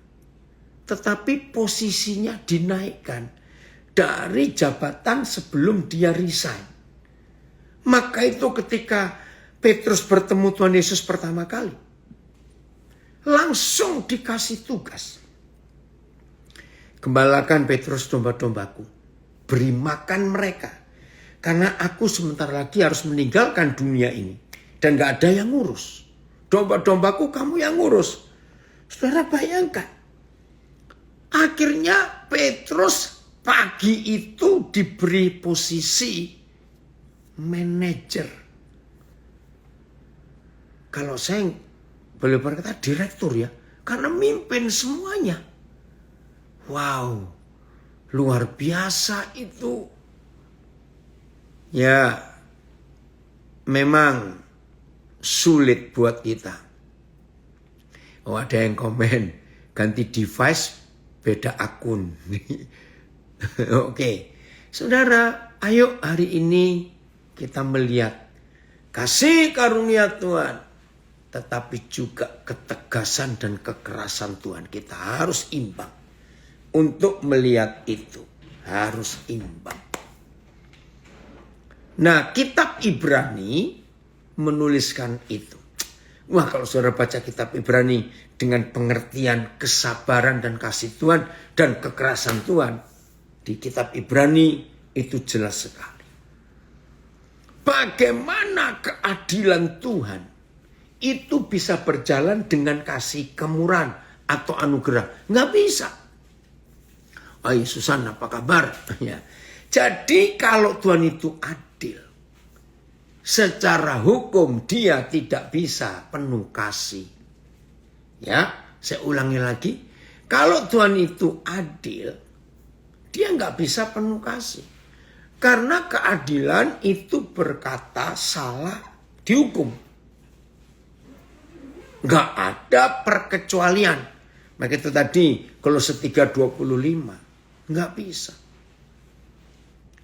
Tetapi posisinya dinaikkan dari jabatan sebelum dia resign. Maka itu ketika Petrus bertemu Tuhan Yesus pertama kali, langsung dikasih tugas. Gembalakan Petrus domba-dombaku, beri makan mereka. Karena aku sebentar lagi harus meninggalkan dunia ini. Dan gak ada yang ngurus. Domba-dombaku kamu yang ngurus. Saudara bayangkan. Akhirnya Petrus pagi itu diberi posisi manajer. Kalau saya boleh berkata direktur ya. Karena mimpin semuanya. Wow. Luar biasa itu. Ya. Memang sulit buat kita. Oh ada yang komen. Ganti device. Beda akun. Oke. Saudara, ayo hari ini kita melihat kasih karunia Tuhan. Tetapi juga ketegasan dan kekerasan Tuhan. Kita harus imbang. Untuk melihat itu. Harus imbang. Nah, kitab Ibrani menuliskan itu. Wah, kalau saudara baca kitab Ibrani dengan pengertian kesabaran dan kasih Tuhan dan kekerasan Tuhan. Di kitab Ibrani itu jelas sekali. Bagaimana keadilan Tuhan itu bisa berjalan dengan kasih kemurahan atau anugerah. Nggak bisa. Oh Susan apa kabar? Ya. Jadi kalau Tuhan itu adil. Secara hukum dia tidak bisa penuh kasih. Ya, saya ulangi lagi. Kalau Tuhan itu adil, dia nggak bisa penuh kasih. Karena keadilan itu berkata salah dihukum. Nggak ada perkecualian. Maka itu tadi Kolose 3:25. Nggak bisa.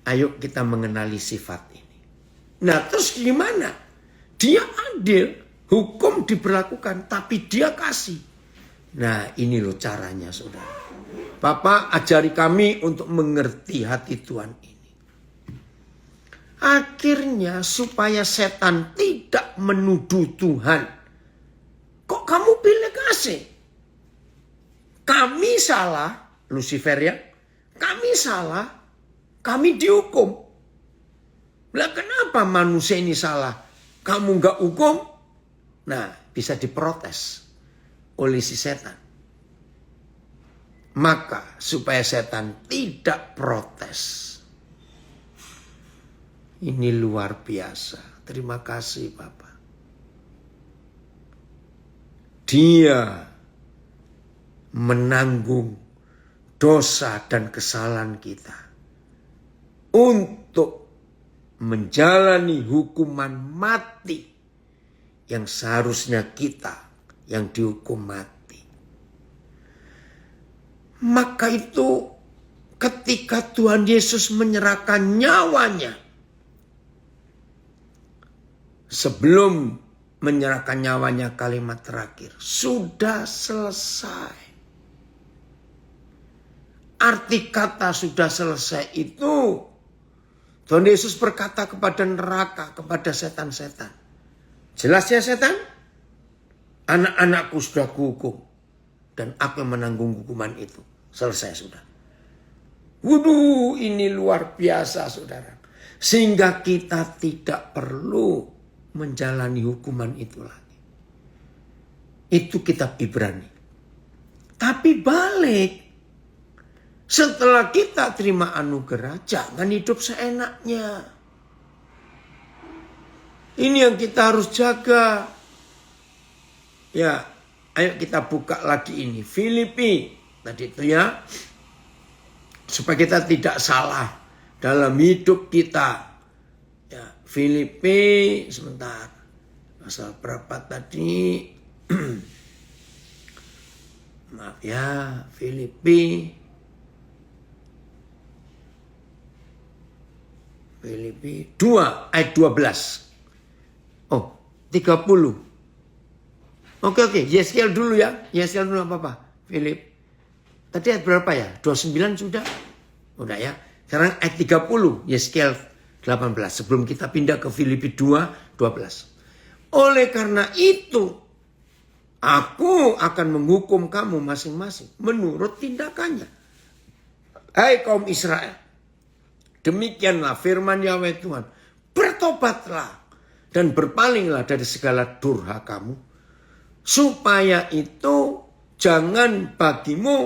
Ayo kita mengenali sifat ini. Nah terus gimana? Dia adil, hukum diberlakukan, tapi dia kasih. Nah ini loh caranya saudara. Bapak ajari kami untuk mengerti hati Tuhan ini. Akhirnya supaya setan tidak menuduh Tuhan. Kok kamu pilih kasih? Kami salah, Lucifer ya. Kami salah, kami dihukum. Lah kenapa manusia ini salah? Kamu gak hukum? Nah bisa diprotes oleh si setan. Maka supaya setan tidak protes. Ini luar biasa. Terima kasih Bapak. Dia menanggung dosa dan kesalahan kita. Untuk menjalani hukuman mati yang seharusnya kita yang dihukum mati. Maka itu ketika Tuhan Yesus menyerahkan nyawanya, sebelum menyerahkan nyawanya kalimat terakhir, sudah selesai. Arti kata sudah selesai itu Tuhan Yesus berkata kepada neraka, kepada setan-setan. Jelas ya setan? Anak-anakku sudah kuhukum. Dan aku yang menanggung hukuman itu. Selesai sudah. Waduh ini luar biasa saudara. Sehingga kita tidak perlu menjalani hukuman itu lagi. Itu kitab Ibrani. Tapi balik. Setelah kita terima anugerah, jangan hidup seenaknya. Ini yang kita harus jaga. Ya, ayo kita buka lagi ini. Filipi, tadi itu ya. supaya kita tidak salah dalam hidup kita. Ya, Filipi sebentar. Pasal berapa tadi? Maaf ya, Filipi 2 ayat 12. Oh, 30. Oke, Yeskiel dulu ya. Yeskiel dulu apa-apa. Filip. Tadi ayat berapa ya? 29 sudah? Udah ya. Sekarang ayat 30, Yeskiel 18. Sebelum kita pindah ke Filipi 2, 12. Oleh karena itu, aku akan menghukum kamu masing-masing menurut tindakannya. Hai kaum Israel, demikianlah firman Yahweh Tuhan. Bertobatlah dan berpalinglah dari segala durhakamu, supaya itu jangan bagimu,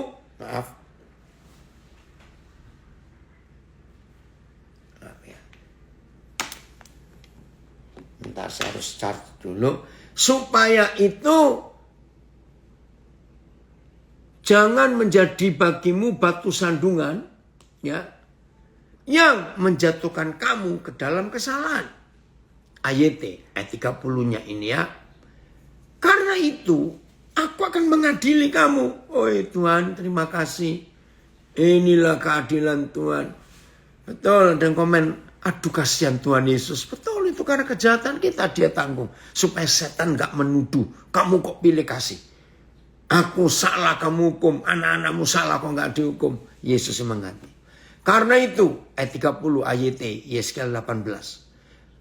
Bentar, saya harus start dulu. Supaya itu jangan menjadi bagimu batu sandungan, ya, yang menjatuhkan kamu ke dalam kesalahan. Ayat 30-nya ini ya. Karena itu aku akan mengadili kamu. Oh Tuhan, terima kasih. Inilah keadilan Tuhan. Betul, dan komen, aduh kasihan Tuhan Yesus. Betul, itu karena kejahatan kita dia tanggung. Supaya setan gak menuduh. Kamu kok pilih kasih. Aku salah kamu hukum. Anak-anakmu salah kok gak dihukum. Yesus mengganti. Karena itu ayat 30 ayat Yeskiel 18.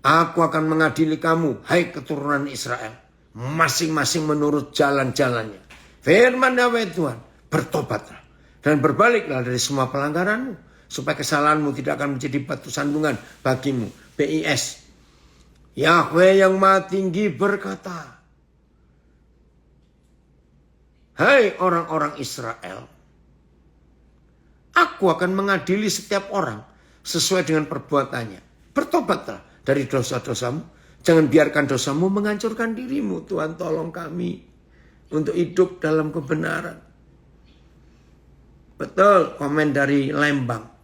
Aku akan mengadili kamu. Hai keturunan Israel. Masing-masing menurut jalan-jalannya. Firman Yahweh Tuhan. Bertobatlah. Dan berbaliklah dari semua pelanggaranmu. Supaya kesalahanmu tidak akan menjadi batu sandungan bagimu. BIS. Yahweh yang Maha Tinggi berkata. Hai orang-orang Israel. Aku akan mengadili setiap orang sesuai dengan perbuatannya. Bertobatlah dari dosa-dosamu. Jangan biarkan dosamu menghancurkan dirimu. Tuhan tolong kami untuk hidup dalam kebenaran. Betul, komen dari Lembang.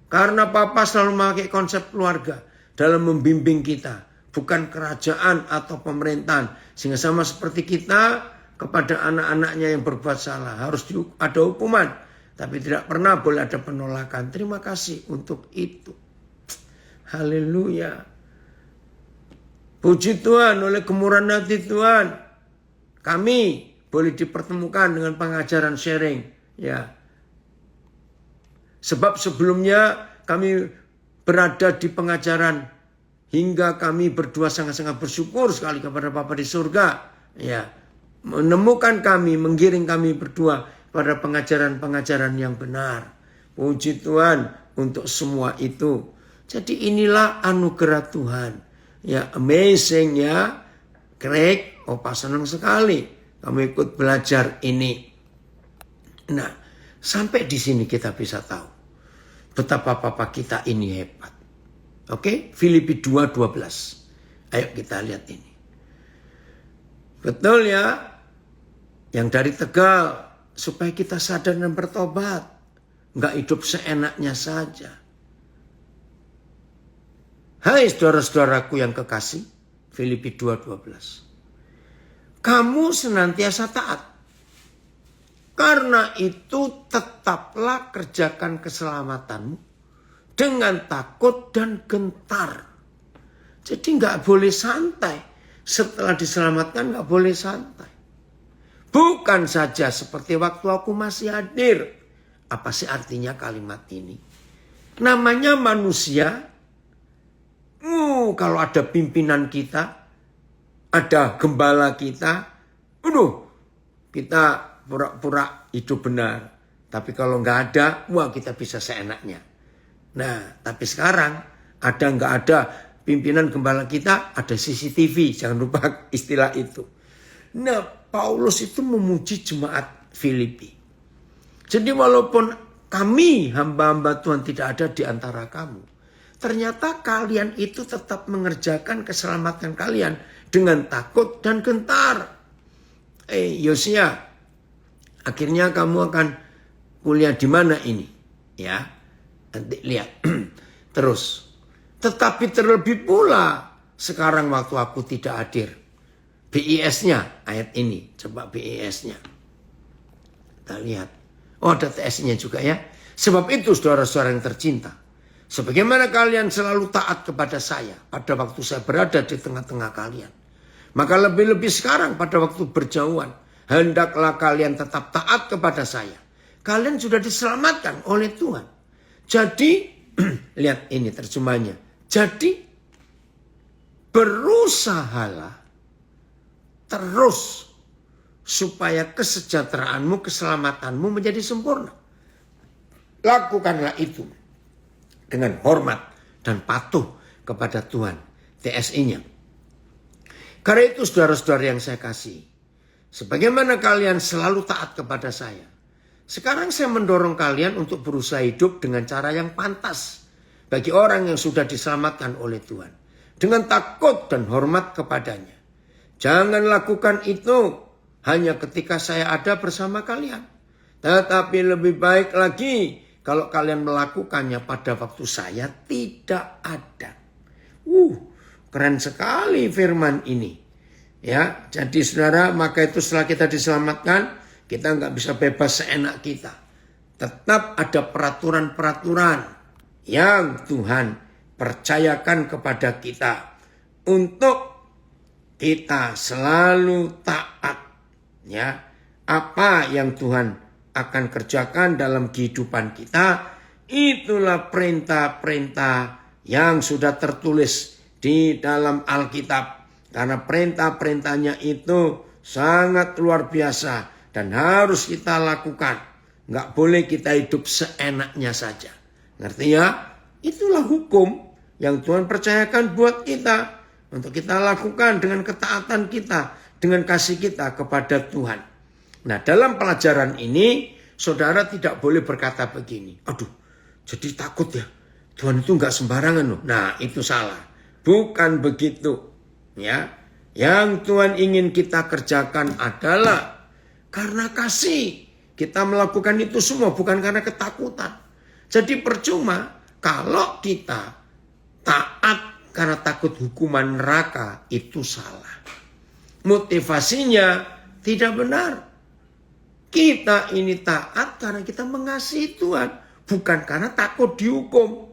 Karena Papa selalu memakai konsep keluarga dalam membimbing kita. Bukan kerajaan atau pemerintahan. Sehingga sama seperti kita kepada anak-anaknya yang berbuat salah. Harus ada hukuman. Tapi tidak pernah boleh ada penolakan. Terima kasih untuk itu. Haleluya. Puji Tuhan, oleh kemurahan hati Tuhan. Kami boleh dipertemukan dengan pengajaran sharing. Ya. Sebab sebelumnya kami berada di pengajaran hingga kami berdua sangat-sangat bersyukur sekali kepada Bapa di surga. Ya, menemukan kami, menggiring kami berdua pada pengajaran-pengajaran yang benar. Puji Tuhan untuk semua itu. Jadi inilah anugerah Tuhan. Ya, amazing ya. Greg, Opa senang sekali kamu ikut belajar ini. Nah, sampai di sini kita bisa tahu betapa Papa kita ini hebat. Oke, Filipi 2:12. Ayo kita lihat ini. Betul ya? Yang dari Tegal, supaya kita sadar dan bertobat. Enggak hidup seenaknya saja. Hai saudara-saudaraku yang kekasih, Filipi 2:12. Kamu senantiasa taat. Karena itu tetaplah kerjakan keselamatanmu dengan takut dan gentar. Jadi nggak boleh santai. Setelah diselamatkan nggak boleh santai. Bukan saja seperti waktu aku masih hadir. Apa sih artinya kalimat ini? Namanya manusia. Kalau ada pimpinan kita, ada gembala kita, kita pura-pura hidup benar. Tapi kalau nggak ada, kita bisa seenaknya. Nah, tapi sekarang ada nggak ada pimpinan gembala kita, ada CCTV. Jangan lupa istilah itu. Nah, Paulus itu memuji jemaat Filipi. Jadi walaupun kami hamba-hamba Tuhan tidak ada di antara kamu, ternyata kalian itu tetap mengerjakan keselamatan kalian dengan takut dan gentar. Yosia, akhirnya kamu akan kuliah di mana ini? Ya, nanti lihat. Terus, tetapi terlebih pula sekarang waktu aku tidak hadir. BIS-nya ayat ini, coba BIS-nya. Kita lihat. Oh, ada TS-nya juga ya. Sebab itu saudara-saudara yang tercinta, sebagaimana kalian selalu taat kepada saya pada waktu saya berada di tengah-tengah kalian, maka lebih-lebih sekarang pada waktu berjauhan, hendaklah kalian tetap taat kepada saya. Kalian sudah diselamatkan oleh Tuhan. Jadi, lihat ini terjemahnya. Jadi, berusahalah terus supaya kesejahteraanmu, keselamatanmu menjadi sempurna. Lakukanlah itu dengan hormat dan patuh kepada Tuhan. TSI-nya. Karena itu saudara-saudara yang saya kasih, sebagaimana kalian selalu taat kepada saya, sekarang saya mendorong kalian untuk berusaha hidup dengan cara yang pantas bagi orang yang sudah diselamatkan oleh Tuhan, dengan takut dan hormat kepadanya. Jangan lakukan itu hanya ketika saya ada bersama kalian. Tetapi lebih baik lagi kalau kalian melakukannya pada waktu saya tidak ada. Keren sekali firman ini. Ya, jadi saudara, maka itu setelah kita diselamatkan, kita nggak bisa bebas seenak kita. Tetap ada peraturan-peraturan yang Tuhan percayakan kepada kita untuk kita selalu taat, ya. Apa yang Tuhan akan kerjakan dalam kehidupan kita, itulah perintah-perintah yang sudah tertulis di dalam Alkitab. Karena perintah-perintahnya itu sangat luar biasa dan harus kita lakukan. Nggak boleh kita hidup seenaknya saja. Ngerti ya? Itulah hukum yang Tuhan percayakan buat kita. Untuk kita lakukan dengan ketaatan kita, dengan kasih kita kepada Tuhan. Nah, dalam pelajaran ini, saudara tidak boleh berkata begini. Aduh, jadi takut ya. Tuhan itu nggak sembarangan loh. Nah, itu salah. Bukan begitu. Ya, yang Tuhan ingin kita kerjakan adalah karena kasih. Kita melakukan itu semua bukan karena ketakutan. Jadi percuma kalau kita taat karena takut hukuman neraka, itu salah. Motivasinya tidak benar. Kita ini taat karena kita mengasihi Tuhan, bukan karena takut dihukum.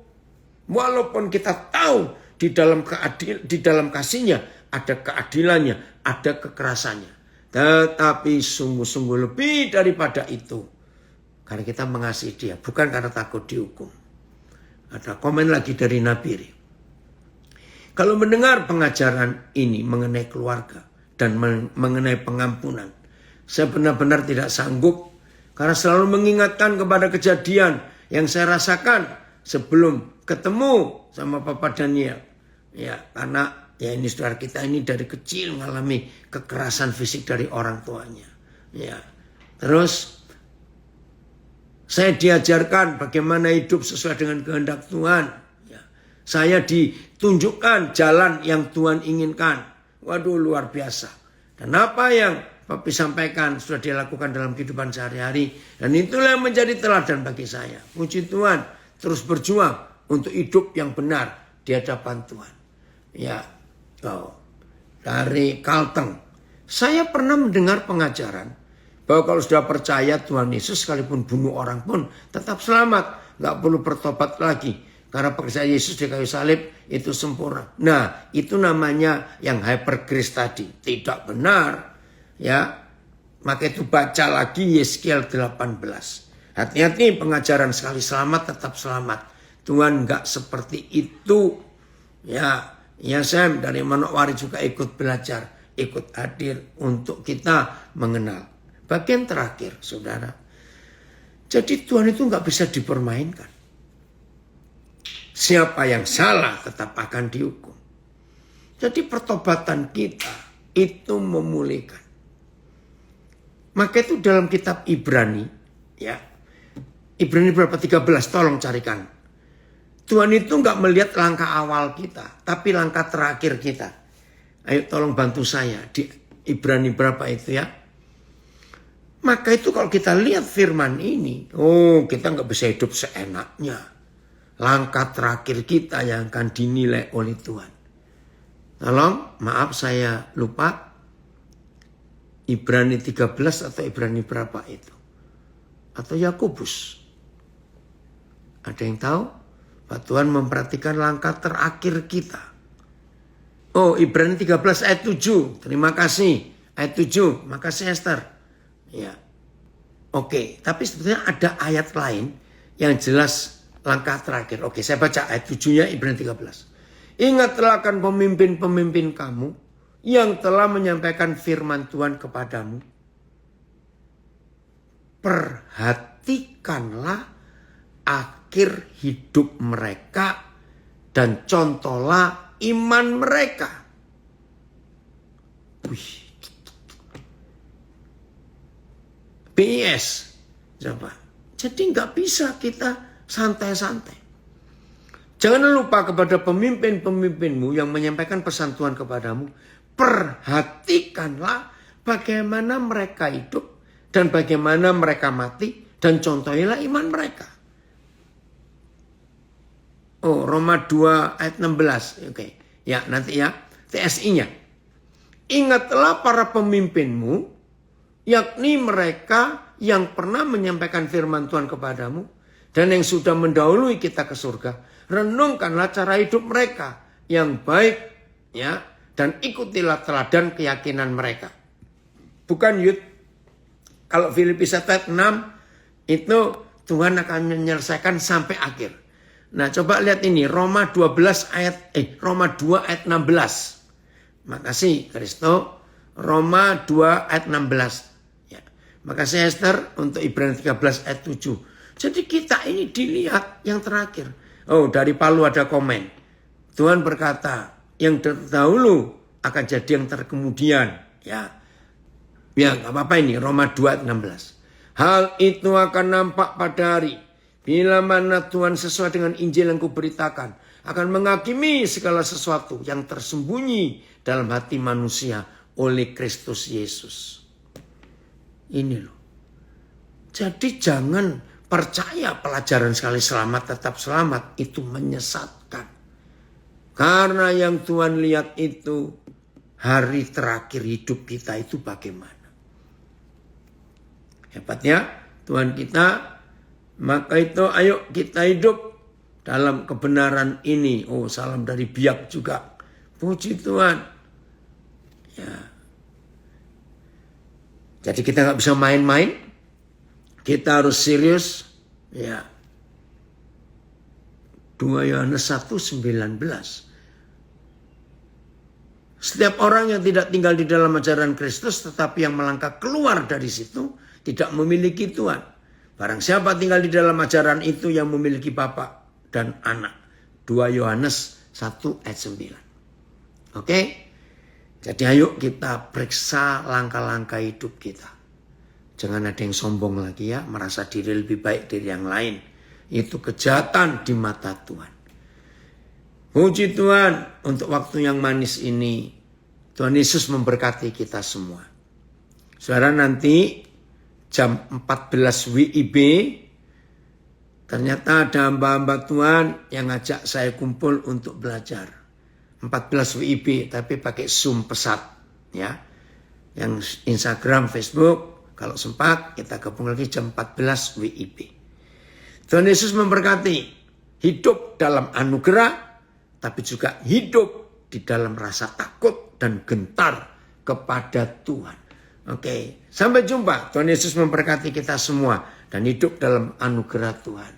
Walaupun kita tahu di dalam kasihnya ada keadilannya, ada kekerasannya. Tetapi sungguh-sungguh lebih daripada itu, karena kita mengasihi dia, bukan karena takut dihukum. Ada komen lagi dari Nabiri. Kalau mendengar pengajaran ini mengenai keluarga dan mengenai pengampunan, saya benar-benar tidak sanggup karena selalu mengingatkan kepada kejadian yang saya rasakan sebelum ketemu sama Papa Daniel. Ya, karena ya ini saudara kita ini dari kecil mengalami kekerasan fisik dari orang tuanya. Ya, terus saya diajarkan bagaimana hidup sesuai dengan kehendak Tuhan. Saya ditunjukkan jalan yang Tuhan inginkan. Waduh, luar biasa. Dan apa yang Papi sampaikan sudah dilakukan dalam kehidupan sehari-hari. Dan itulah yang menjadi teladan bagi saya. Puji Tuhan, terus berjuang untuk hidup yang benar di hadapan Tuhan. Ya, dari Kalteng. Saya pernah mendengar pengajaran bahwa kalau sudah percaya Tuhan Yesus sekalipun bunuh orang pun tetap selamat. Gak perlu bertobat lagi. Karena pekerjaan Yesus di kayu salib itu sempurna. Nah, itu namanya yang hyper grace tadi. Tidak benar. Ya, maka itu baca lagi Yeskiel 18. Hati-hati pengajaran sekali selamat tetap selamat. Tuhan enggak seperti itu. Ya, Sam dari Manokwari juga ikut belajar. Ikut hadir untuk kita mengenal. Bagian terakhir, saudara. Jadi Tuhan itu enggak bisa dipermainkan. Siapa yang salah tetap akan dihukum. Jadi pertobatan kita itu memulihkan. Maka itu dalam kitab Ibrani, ya. Ibrani berapa? 13, tolong carikan. Tuhan itu nggak melihat langkah awal kita, tapi langkah terakhir kita. Ayo tolong bantu saya di Ibrani berapa itu ya. Maka itu kalau kita lihat firman ini, kita nggak bisa hidup seenaknya. Langkah terakhir kita yang akan dinilai oleh Tuhan. Tolong, maaf saya lupa. Ibrani 13 atau Ibrani berapa itu? Atau Yakobus? Ada yang tahu? Pak Tuhan memperhatikan langkah terakhir kita. Ibrani 13 ayat 7. Terima kasih. Ayat 7. Makasih Esther. Ya. Oke, tapi sebetulnya ada ayat lain yang jelas langkah terakhir. Oke, saya baca ayat 7-nya Ibrani 13. Ingatlah akan pemimpin-pemimpin kamu yang telah menyampaikan firman Tuhan kepadamu. Perhatikanlah akhir hidup mereka dan contohlah iman mereka. BIS. Coba. Jadi nggak bisa kita santai-santai. Jangan lupa kepada pemimpin-pemimpinmu yang menyampaikan pesan Tuhan kepadamu. Perhatikanlah bagaimana mereka hidup dan bagaimana mereka mati dan contohilah iman mereka. Roma 2 ayat 16. Oke. Ya, nanti ya. TSI-nya. Ingatlah para pemimpinmu, yakni mereka yang pernah menyampaikan firman Tuhan kepadamu dan yang sudah mendahului kita ke surga. Renungkanlah cara hidup mereka yang baik, ya, dan ikutilah teladan keyakinan mereka. Bukan Yud. Kalau Filipi 1 ayat 6 itu Tuhan akan menyelesaikan sampai akhir. Nah, coba lihat ini Roma 2 ayat 16. Makasih Kristo. Roma 2 ayat 16. Ya. Makasih Esther untuk Ibrani 13 ayat 7. Jadi kita ini dilihat yang terakhir. Dari Palu ada komen. Tuhan berkata, yang terdahulu akan jadi yang terkemudian. Ya, gak apa-apa ini. Roma 2 ayat 16. Hal itu akan nampak pada hari bila mana Tuhan sesuai dengan Injil yang kuberitakan akan menghakimi segala sesuatu yang tersembunyi dalam hati manusia oleh Kristus Yesus. Ini loh. Jadi jangan percaya pelajaran sekali selamat tetap selamat. Itu menyesatkan. Karena yang Tuhan lihat itu hari terakhir hidup kita itu bagaimana. Hebatnya Tuhan kita. Maka itu ayo kita hidup dalam kebenaran ini. Salam dari Biak juga. Puji Tuhan. Ya. Jadi kita nggak bisa main-main. Kita harus serius. Ya. 2 Yohanes 1:19. Setiap orang yang tidak tinggal di dalam ajaran Kristus tetapi yang melangkah keluar dari situ tidak memiliki Tuhan. Barang siapa tinggal di dalam ajaran itu yang memiliki Bapa dan Anak. 2 Yohanes 1 ayat 9. Oke? Jadi ayo kita periksa langkah-langkah hidup kita. Jangan ada yang sombong lagi ya. Merasa diri lebih baik dari yang lain. Itu kejahatan di mata Tuhan. Puji Tuhan untuk waktu yang manis ini. Tuhan Yesus memberkati kita semua. Saudara nanti jam 14 WIB, ternyata ada hamba-hamba Tuhan yang ngajak saya kumpul untuk belajar. 14 WIB, tapi pakai Zoom pesat. Ya. Yang Instagram, Facebook, kalau sempat kita gabung lagi jam 14 WIB. Tuhan Yesus memberkati. Hidup dalam anugerah, tapi juga hidup di dalam rasa takut dan gentar kepada Tuhan. Oke, sampai jumpa. Tuhan Yesus memberkati kita semua dan hidup dalam anugerah Tuhan.